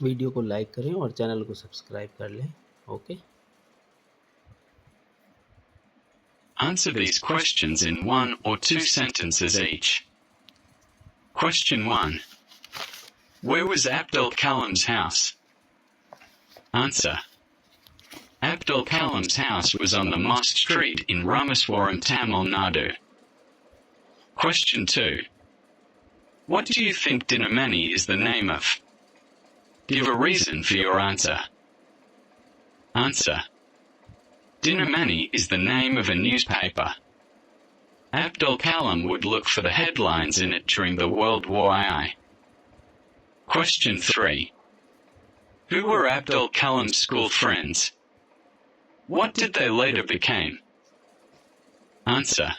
Video को like करें और चैनल को सब्सक्राइब कर लें। Okay. Answer these questions in 1 or 2 sentences each. Question 1. Where was Abdul Kalam's house? Answer. Abdul Kalam's house was on the Mosque Street in Ramaswaram, Tamil Nadu. Question 2. What do you think Dinamani is the name of? Give a reason for your answer. Answer. Dinamani is the name of a newspaper. Abdul Kalam would look for the headlines in it during the World War II. Question 3. Who were Abdul Kalam's school friends? What did they later become? Answer.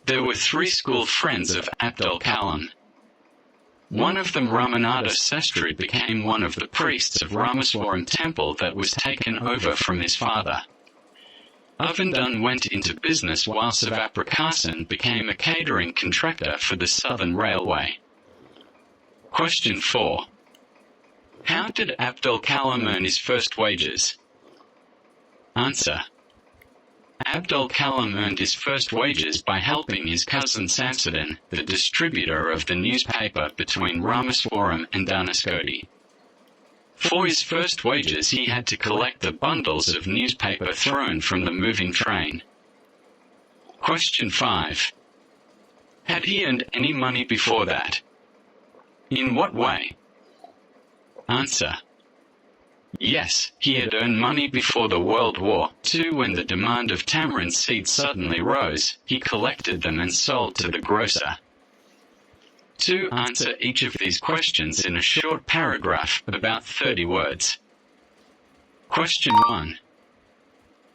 There were 3 school friends of Abdul Kalam. One of them, Ramananda Sastry, became one of the priests of Ramaswaram temple that was taken over from his father. Avandan went into business while Sivaprakasan became a catering contractor for the Southern Railway. Question 4. How did Abdul Kalam earn his first wages? Answer. Abdul Kalam earned his first wages by helping his cousin Samsudin, the distributor of the newspaper between Ramaswaram and Dhanushkodi. For his first wages he had to collect the bundles of newspaper thrown from the moving train. Question 5. Had he earned any money before that? In what way? Answer. Yes, he had earned money before the World War II when the demand of tamarind seeds suddenly rose. He collected them and sold to the grocer. To answer each of these questions in a short paragraph, about 30 words. Question 1.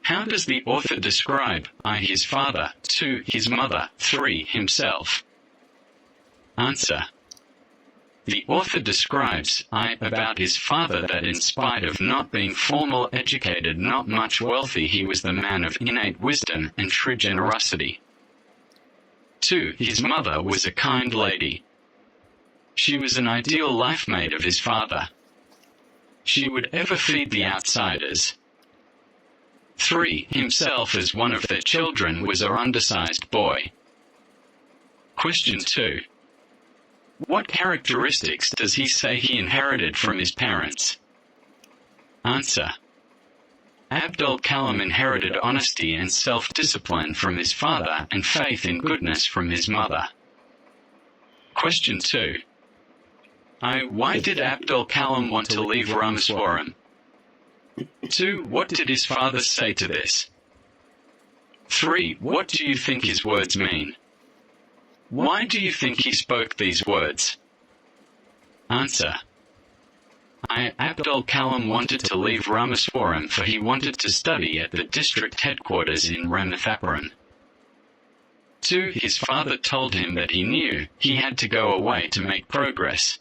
How does the author describe I, his father, 2, his mother, 3, himself? Answer. The author describes I about his father that in spite of not being formal educated, not much wealthy, he was the man of innate wisdom and true generosity. 2. His mother was a kind lady. She was an ideal life mate of his father. She would ever feed the outsiders. 3. Himself as one of their children was an undersized boy. Question 2. What characteristics does he say he inherited from his parents? Answer. Abdul Kalam inherited honesty and self-discipline from his father and faith in goodness from his mother. Question 2. Why did Abdul Kalam want to leave Ramaswaram? 2. What did his father say to this? 3. What do you think his words mean? Why do you think he spoke these words? Answer. Abdul Kalam wanted to leave Ramaswaram for he wanted to study at the district headquarters in Ramathapuram. 2. His father told him that he knew he had to go away to make progress.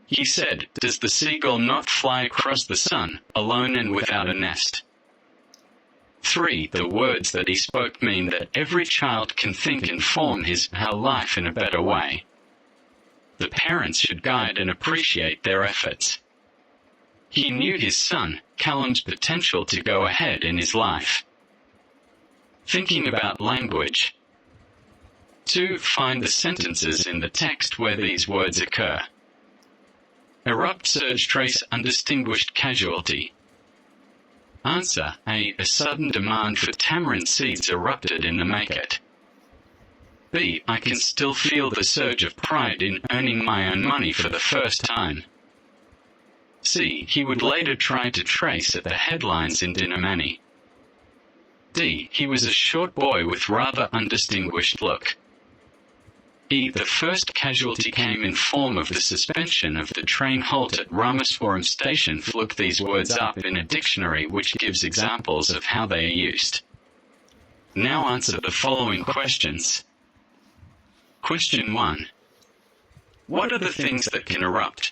He said, "Does the seagull not fly across the sun, alone and without a nest?" 3. The words that he spoke mean that every child can think and form her life in a better way. The parents should guide and appreciate their efforts. He knew his son, Kalam's potential to go ahead in his life. Thinking about language. 2. Find the sentences in the text where these words occur. Erupt, surge, trace, undistinguished casualty. Answer. A sudden demand for tamarind seeds erupted in the market. B. I can still feel the surge of pride in earning my own money for the first time. C. He would later try to trace at the headlines in Dinamani. D. He was a short boy with rather undistinguished look. E. The first casualty came in form of the suspension of the train halt at Ramaswaram station. Look these words up in a dictionary which gives examples of how they are used. Now answer the following questions. Question 1. What are the things that can erupt?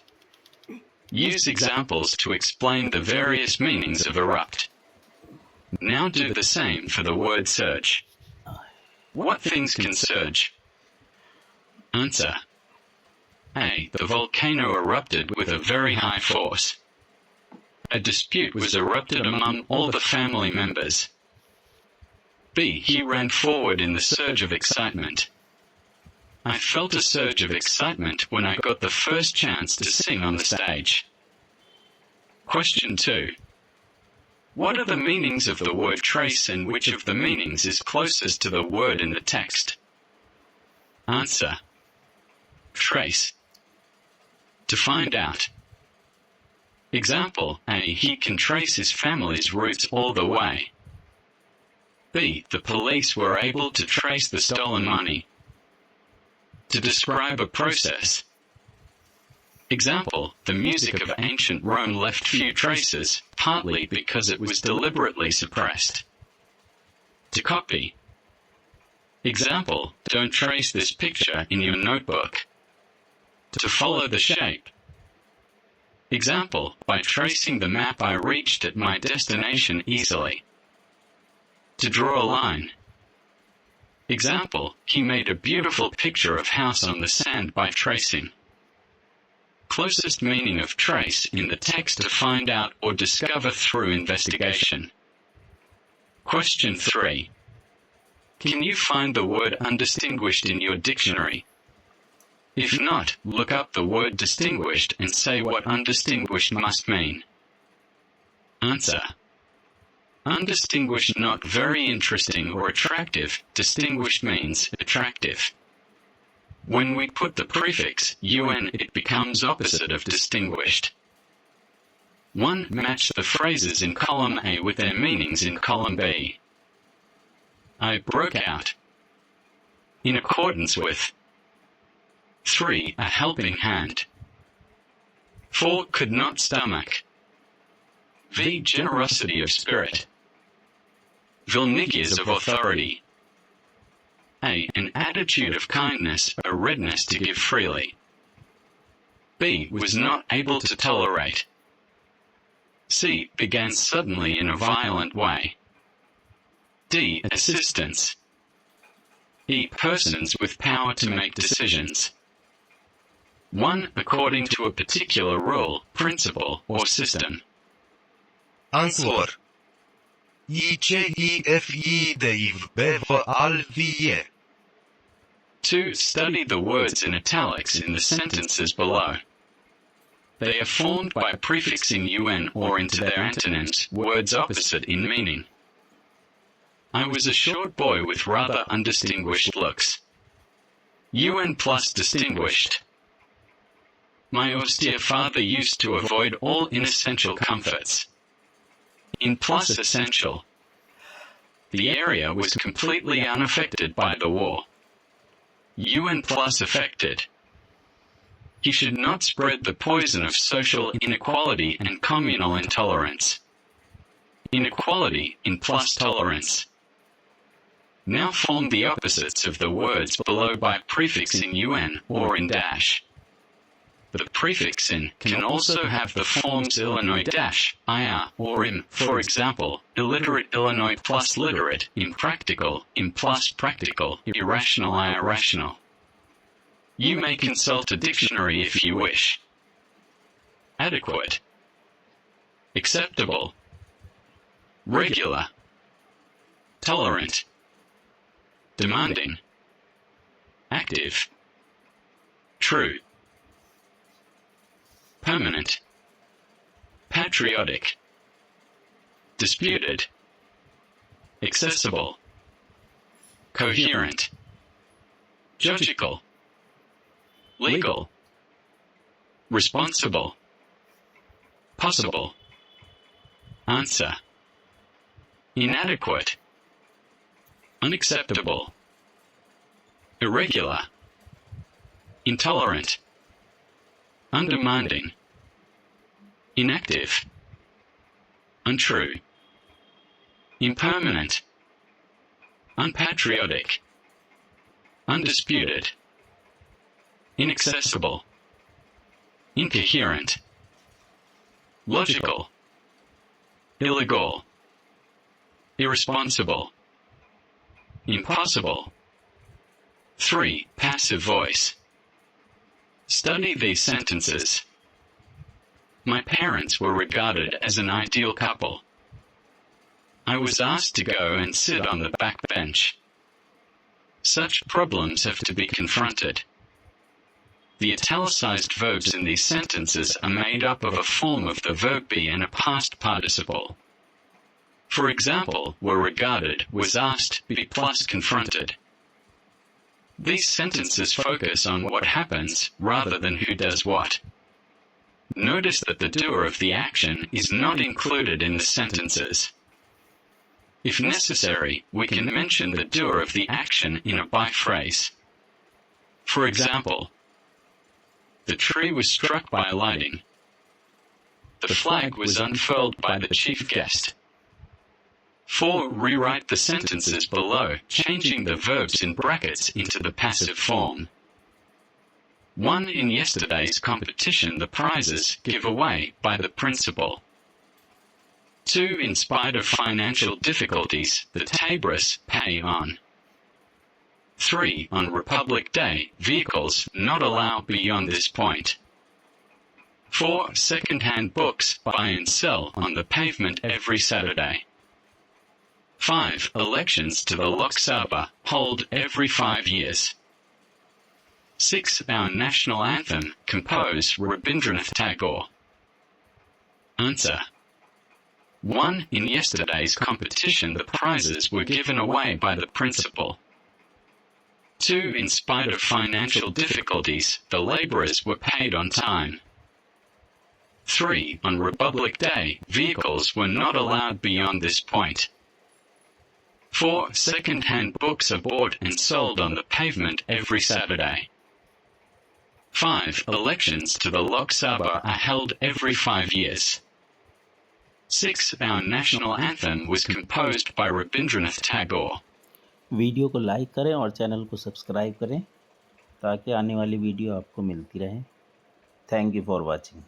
Use examples to explain the various meanings of erupt. Now do the same for the word surge. What things can surge? Answer. A. The volcano erupted with a very high force. A dispute was erupted among all the family members. B. He ran forward in the surge of excitement. I felt a surge of excitement when I got the first chance to sing on the stage. Question 2. What are the meanings of the word trace and which of the meanings is closest to the word in the text? Answer. Trace. To find out. Example A. He can trace his family's roots all the way. B. The police were able to trace the stolen money. To describe a process. Example, the music of ancient Rome left few traces, partly because it was deliberately suppressed. To copy. Example, don't trace this picture in your notebook. To follow the shape. Example, by tracing the map I reached at my destination easily. To draw a line. Example, he made a beautiful picture of house on the sand by tracing. Closest meaning of trace in the text to find out or discover through investigation. Question 3. Can you find the word undistinguished in your dictionary? If not, look up the word distinguished and say what undistinguished must mean. Answer. Undistinguished, not very interesting or attractive. Distinguished means attractive. When we put the prefix un, it becomes opposite of distinguished. 1. Match the phrases in column A with their meanings in column B. I broke out. In accordance with. 3. A helping hand. 4. Could not stomach. V. Generosity of spirit. Vilnigias of authority. A. An attitude of kindness, a readiness to give freely. B. Was not able to tolerate. C. Began suddenly in a violent way. D. Assistance. E. Persons with power to make decisions. 1. According to a particular rule, principle, or system. Answer. ICEFIDIVBVALVIE. 2. Study the words in italics in the sentences below. They are formed by prefixing un or into their antonyms, words opposite in meaning. I was a short boy with rather undistinguished looks. Un plus distinguished. My austere father used to avoid all inessential comforts. In plus essential. The area was completely unaffected by the war. UN plus affected. He should not spread the poison of social inequality and communal intolerance. Inequality in plus tolerance. Now form the opposites of the words below by prefixing un or in dash. The prefix in can also have the forms Illinois dash, IR, or im, for example, illiterate Illinois plus literate, impractical, im plus practical, irrational irrational. You may consult a dictionary if you wish. Adequate. Acceptable. Regular. Tolerant. Demanding. Active. True. Permanent. Patriotic. Disputed. Accessible. Coherent. Judgical. Legal. Responsible. Possible. Answer. Inadequate. Unacceptable. Irregular. Intolerant. Undemanding. Inactive. Untrue. Impermanent. Unpatriotic. Undisputed. Inaccessible. Incoherent. Logical. Illegal. Irresponsible. Impossible. 3. Passive voice. Study these sentences. My parents were regarded as an ideal couple. I was asked to go and sit on the back bench. Such problems have to be confronted. The italicized verbs in these sentences are made up of a form of the verb be and a past participle. For example, were regarded, was asked, be plus confronted. These sentences focus on what happens rather than who does what. Notice that the doer of the action is not included in the sentences. If necessary, we can mention the doer of the action in a by phrase. For example, the tree was struck by lightning. The flag was unfurled by the chief guest. 4. Rewrite the sentences below, changing the verbs in brackets into the passive form. 1. In yesterday's competition, the prizes give away by the principal. 2. In spite of financial difficulties, the Tabris pay on. 3. On Republic Day, vehicles not allowed beyond this point. 4. Second-hand books buy and sell on the pavement every Saturday. 5. Elections to the Lok Sabha hold every 5 years. 6. Our national anthem, composed Rabindranath Tagore. Answer. 1. In yesterday's competition, the prizes were given away by the principal. 2. In spite of financial difficulties, the laborers were paid on time. 3. On Republic Day, vehicles were not allowed beyond this point. 4. Second-hand books are bought and sold on the pavement every Saturday. 5. Elections to the Lok Sabha are held every 5 years. 6. Our national anthem was composed by Rabindranath Tagore. Video को like करें और channel को subscribe करें ताकि आने वाली video आपको मिलती रहे। Thank you for watching.